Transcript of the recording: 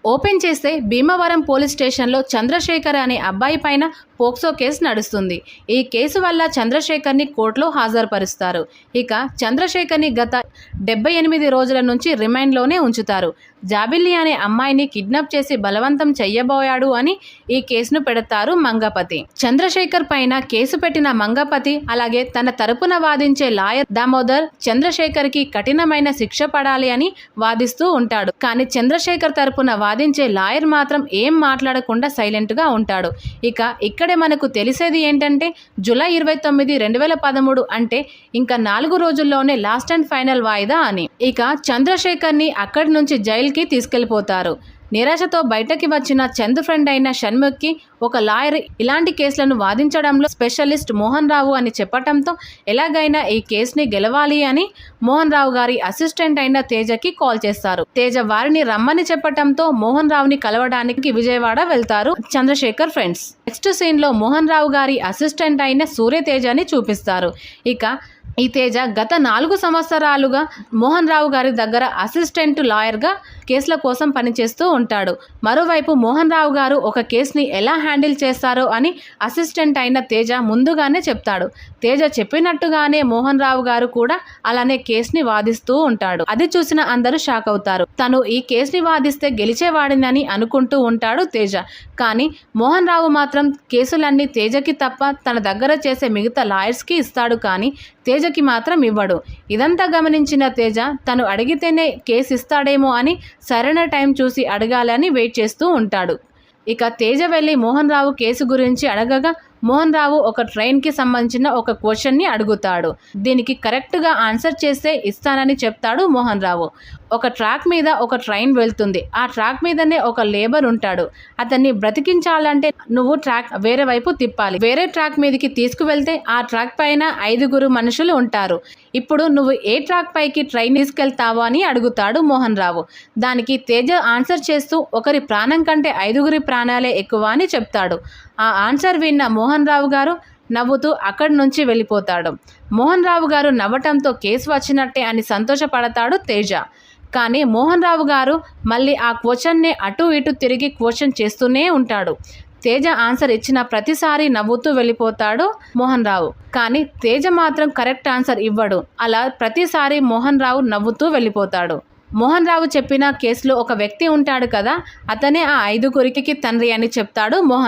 Open చేస్తే Bhimavaram police స్టేషన్లో చంద్రశేఖర్ అనే అబ్బాయి పైన పోక్సో కేసు నడుస్తుంది. ఈ కేసు వల్ల చంద్రశేఖర్ని కోర్టులో హాజరుపరుస్తారు. ఇక చంద్రశేఖర్ని గత 78 రోజుల నుంచి రిమాండ్లోనే ఉంచుతారు. జాబిల్లి అనే అమ్మాయిని కిడ్నాప్ చేసి బలవంతం చెయ్యబోయాడు అని ఈ కేసును పెడతారు మంగపతి. చంద్రశేఖర్ పైన కేసు పెట్టిన మంగపతి అలాగే తన తరపున వాదించే లాయర్ దామోదర్ చంద్రశేఖర్కి కఠినమైన శిక్ష పడాలి అని వాదిస్తూ ఉంటాడు. కానీ చంద్రశేఖర్ తరపున వాదించే లాయర్ మాత్రం ఏం మాట్లాడకుండా సైలెంట్గా ఉంటాడు. ఇక్కడే మనకు తెలిసేది ఏంటంటే జూలై 29, 2013 అంటే ఇంకా 4 రోజుల్లోనే లాస్ట్ అండ్ ఫైనల్ వాయిదా అని. ఇక చంద్రశేఖర్ని అక్కడి నుంచి జైలుకి తీసుకెళ్లిపోతారు. నిరాశతో బయటకి వచ్చిన చందు ఫ్రెండ్ అయిన షణ్ముఖ్కి ఒక లాయర్ ఇలాంటి కేసులను వాదించడంలో స్పెషలిస్ట్ మోహన్ రావు అని చెప్పటంతో ఎలాగైనా ఈ కేసుని గెలవాలి అని మోహన్ రావు గారి అసిస్టెంట్ అయిన తేజకి కాల్ చేస్తారు. తేజ వారిని రమ్మని చెప్పటంతో మోహన్ రావుని కలవడానికి విజయవాడ వెళ్తారు చంద్రశేఖర్ ఫ్రెండ్స్. నెక్స్ట్ సీన్ లో మోహన్ రావు గారి అసిస్టెంట్ అయిన సూర్య తేజని చూపిస్తారు. ఇక ఈ తేజ గత 4 సంవత్సరాలుగా మోహన్ రావు గారి దగ్గర అసిస్టెంట్ లాయర్గా కేసుల కోసం పనిచేస్తూ ఉంటాడు. మరోవైపు మోహన్ రావు గారు ఒక కేసుని ఎలా హ్యాండిల్ చేస్తారో అని అసిస్టెంట్ అయిన తేజ ముందుగానే చెప్తాడు. తేజ చెప్పినట్టుగానే మోహన్ రావు గారు కూడా అలానే కేసుని వాదిస్తూ ఉంటాడు. అది చూసిన అందరూ షాక్ అవుతారు. తను ఈ కేసుని వాదిస్తే గెలిచేవాడినని అనుకుంటూ ఉంటాడు తేజ. కానీ మోహన్ రావు మాత్రం కేసులన్నీ తేజకి తప్ప తన దగ్గర చేసే మిగతా లాయర్స్కి ఇస్తాడు, కానీ తేజకి మాత్రం ఇవ్వడు. ఇదంతా గమనించిన తేజ తను అడిగితేనే కేసు ఇస్తాడేమో అని సరైన టైం చూసి అడగాలని వెయిట్ చేస్తూ ఉంటాడు. ఇక తేజ వెళ్ళి మోహన్ రావు కేసు గురించి అడగగా మోహన్ రావు ఒక ట్రైన్కి సంబంధించిన ఒక క్వశ్చన్ని అడుగుతాడు. దీనికి కరెక్ట్గా ఆన్సర్ చేస్తే ఇస్తానని చెప్తాడు మోహన్ రావు. ఒక ట్రాక్ మీద ఒక ట్రైన్ వెళ్తుంది. ఆ ట్రాక్ మీదనే ఒక లేబర్ ఉంటాడు. అతన్ని బ్రతికించాలంటే నువ్వు ట్రాక్ వేరే వైపు తిప్పాలి. వేరే ట్రాక్ మీదకి తీసుకువెళ్తే ఆ ట్రాక్ పైన 5 మనుషులు ఉంటారు. ఇప్పుడు నువ్వు ఏ ట్రాక్ పైకి ట్రైన్ తీసుకెళ్తావా అని అడుగుతాడు మోహన్ రావు. దానికి తేజ ఆన్సర్ చేస్తూ ఒకరి ప్రాణం కంటే 5 ప్రాణాలే ఎక్కువ అని చెప్తాడు. ఆ ఆన్సర్ విన్న మోహన్ రావు గారు నవ్వుతూ అక్కడి నుంచి వెళ్ళిపోతాడు. మోహన్ రావు గారు నవ్వటంతో కేసు వచ్చినట్టే అని సంతోషపడతాడు తేజ. కానీ మోహన్ రావు గారు మళ్ళీ ఆ క్వశ్చన్ని అటు ఇటు తిరిగి క్వశ్చన్ చేస్తూనే ఉంటాడు. తేజ ఆన్సర్ ఇచ్చిన ప్రతిసారి నవ్వుతూ వెళ్ళిపోతాడు మోహన్ రావు. కానీ తేజ మాత్రం కరెక్ట్ ఆన్సర్ ఇవ్వడు. అలా ప్రతిసారి మోహన్ రావు నవ్వుతూ వెళ్ళిపోతాడు. మోహన్ రావు చెప్పిన కేసులో ఒక వ్యక్తి ఉంటాడు కదా, అతనే ఆ 5 తండ్రి అని చెప్తాడు మోహన్.